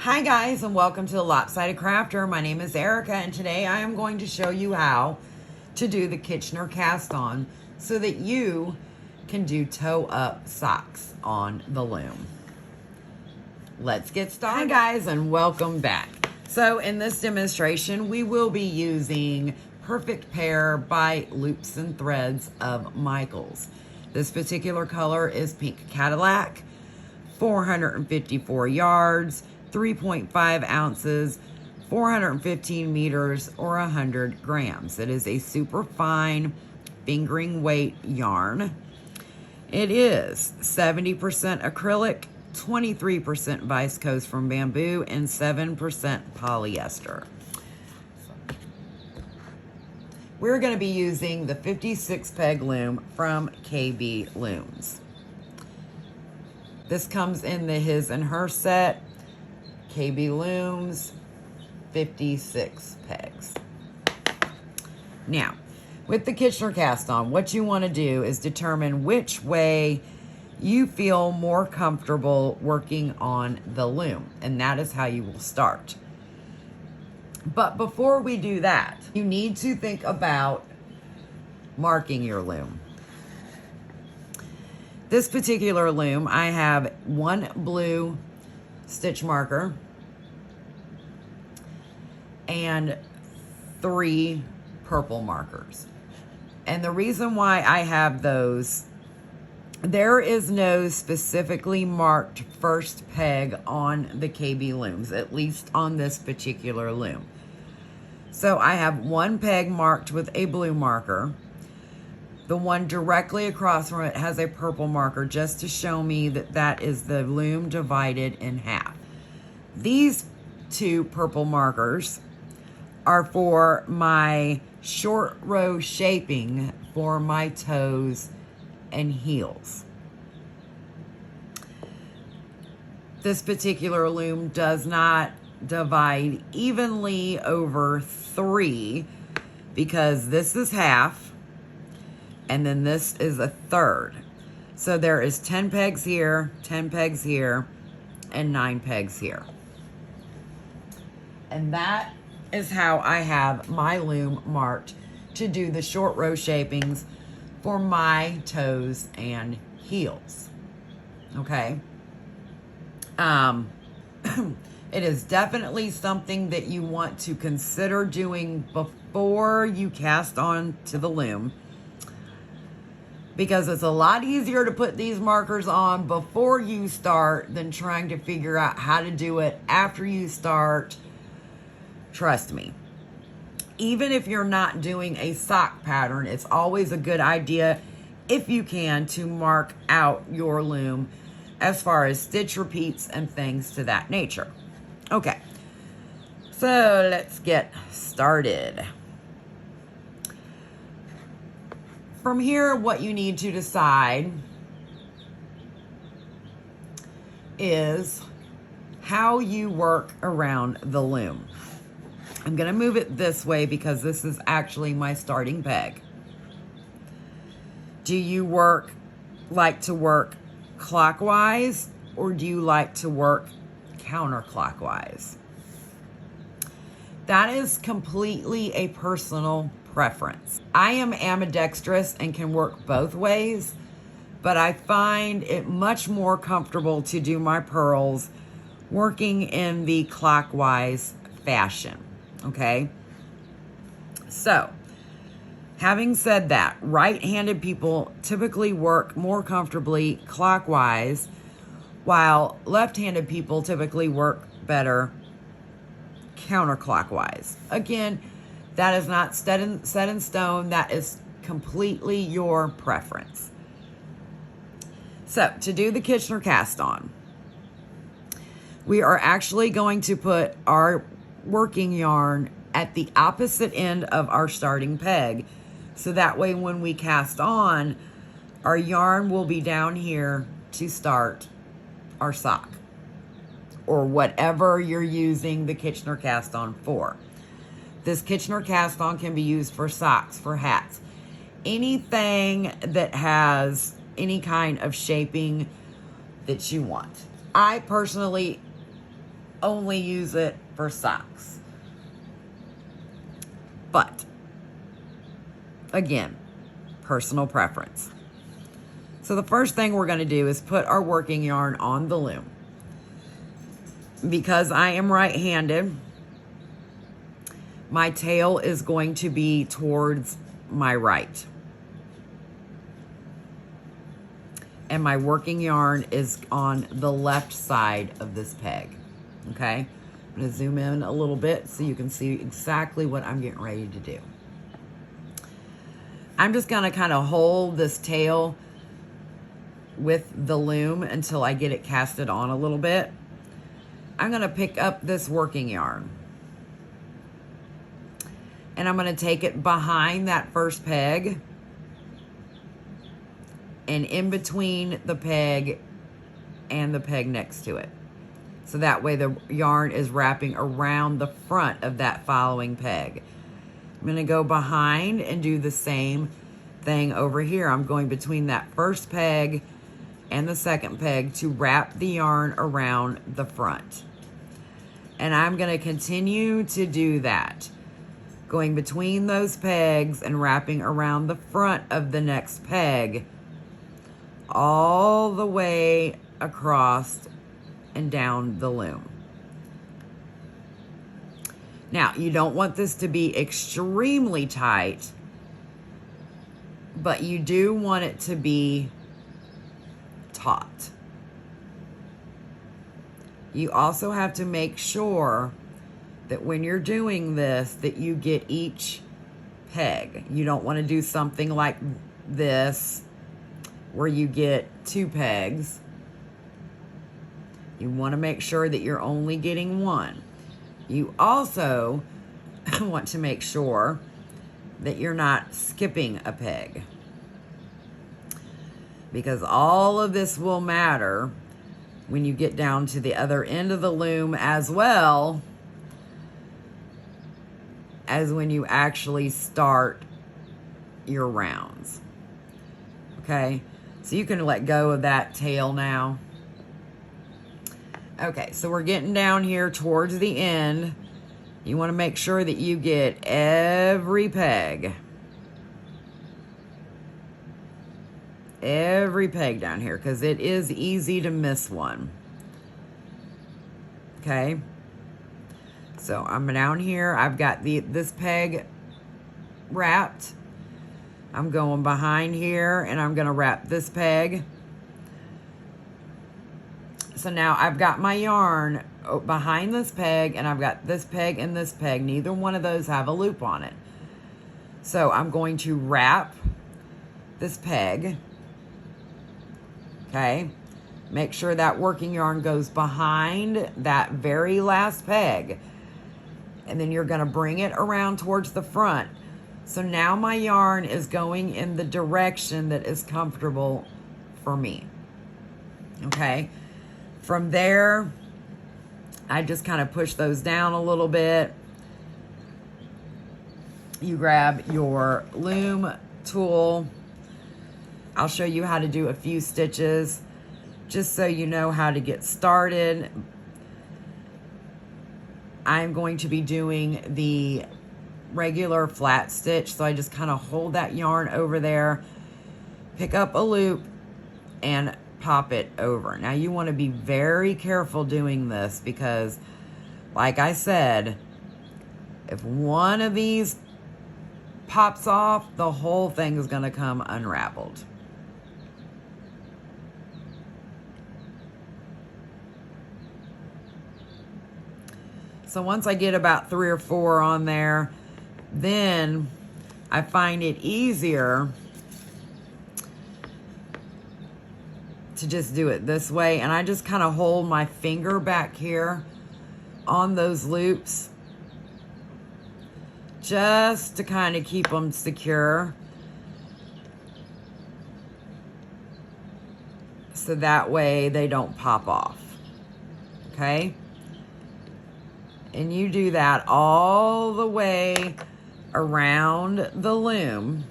Hi guys, and welcome to the Lopsided Crafter. My name is Erica, and today I am going to show you how to do the Kitchner cast on so that you can do toe up socks on the loom. Let's get started. Hi guys, and welcome back. So in this demonstration, we will be using Perfect Pair by Loops and Threads of Michaels. This particular color is Pink Cadillac, 454 yards, 3.5 ounces, 415 meters, or 100 grams. It is a super fine fingering weight yarn. It is 70% acrylic, 23% viscose from bamboo, and 7% polyester. We're going to be using the 56 peg loom from KB Looms. This comes in the His and Her set. KB Looms, 56 pegs. Now, with the Kitchner cast on, what you want to do is determine which way you feel more comfortable working on the loom, and that is how you will start. But before we do that, you need to think about marking your loom. This particular loom, I have one blue stitch marker and 3 purple markers. And the reason why I have those, there is no specifically marked first peg on the KB looms, at least on this particular loom. So I have one peg marked with a blue marker. The one directly across from it has a purple marker, just to show me that that is the loom divided in half. These 2 purple markers are for my short row shaping for my toes and heels. This particular loom does not divide evenly over 3 because this is half and then this is a third. So there is 10 pegs here, 10 pegs here, and 9 pegs here. And that is how I have my loom marked to do the short row shapings for my toes and heels. Okay. It is definitely something that you want to consider doing before you cast on to the loom, because it's a lot easier to put these markers on before you start than trying to figure out how to do it after you start. Trust me. Even if you're not doing a sock pattern, it's always a good idea, if you can, to mark out your loom as far as stitch repeats and things to that nature. Okay, so let's get started. From here, what you need to decide is how you work around the loom. I'm going to move it this way because this is actually my starting peg. Do you like to work clockwise, or do you like to work counterclockwise? That is completely a personal preference. I am ambidextrous and can work both ways, but I find it much more comfortable to do my purls working in the clockwise fashion. Okay, so having said that, right-handed people typically work more comfortably clockwise, while left-handed people typically work better counterclockwise. Again, that is not set in stone. That is completely your preference. So to do the Kitchner cast on, we are actually going to put our working yarn at the opposite end of our starting peg, so that way when we cast on, our yarn will be down here to start our sock, or whatever you're using the Kitchner cast on for. This Kitchner cast on can be used for socks, for hats, anything that has any kind of shaping that you want. I personally only use it for socks. But, again, personal preference. So the first thing we're going to do is put our working yarn on the loom. Because I am right-handed, my tail is going to be towards my right. And my working yarn is on the left side of this peg. Okay? I'm going to zoom in a little bit so you can see exactly what I'm getting ready to do. I'm just going to kind of hold this tail with the loom until I get it casted on a little bit. I'm going to pick up this working yarn. And I'm going to take it behind that first peg and in between the peg and the peg next to it. So that way the yarn is wrapping around the front of that following peg. I'm going to go behind and do the same thing over here. I'm going between that first peg and the second peg to wrap the yarn around the front. And I'm going to continue to do that, going between those pegs and wrapping around the front of the next peg all the way across and down the loom. Now, you don't want this to be extremely tight, but you do want it to be taut. You also have to make sure that when you're doing this, that you get each peg. You don't want to do something like this where you get 2 pegs. You want to make sure that you're only getting 1. You also want to make sure that you're not skipping a peg, because all of this will matter when you get down to the other end of the loom, as well as when you actually start your rounds. Okay, so you can let go of that tail now. Okay, so we're getting down here towards the end. You want to make sure that you get every peg. Every peg down here, because it is easy to miss one. Okay, so I'm down here. I've got this peg wrapped. I'm going behind here and I'm going to wrap this peg. So now I've got my yarn behind this peg, and I've got this peg and this peg. Neither one of those have a loop on it. So I'm going to wrap this peg. Okay, make sure that working yarn goes behind that very last peg, and then you're going to bring it around towards the front. So now my yarn is going in the direction that is comfortable for me. Okay, from there I just kind of push those down a little bit. You grab your loom tool. I'll show you how to do a few stitches just so you know how to get started. I'm going to be doing the regular flat stitch, so I just kind of hold that yarn over there, pick up a loop, and pop it over. Now you want to be very careful doing this, because like I said, if one of these pops off, the whole thing is going to come unraveled. So once I get about 3 or 4 on there, then I find it easier to just do it this way. And I just kind of hold my finger back here on those loops just to kind of keep them secure. So that way they don't pop off. Okay? And you do that all the way around the loom.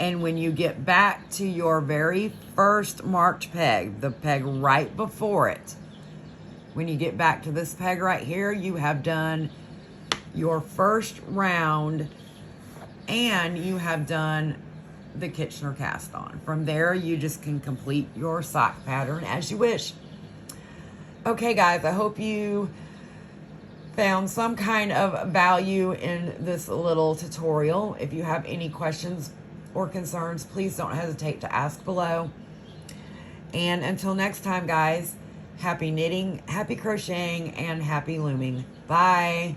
And when you get back to your very first marked peg, the peg right before it, when you get back to this peg right here, you have done your first round and you have done the Kitchner cast on. From there, you just can complete your sock pattern as you wish. Okay, guys, I hope you found some kind of value in this little tutorial. If you have any questions or concerns, please don't hesitate to ask below. And until next time, guys, happy knitting, happy crocheting, and happy looming. Bye.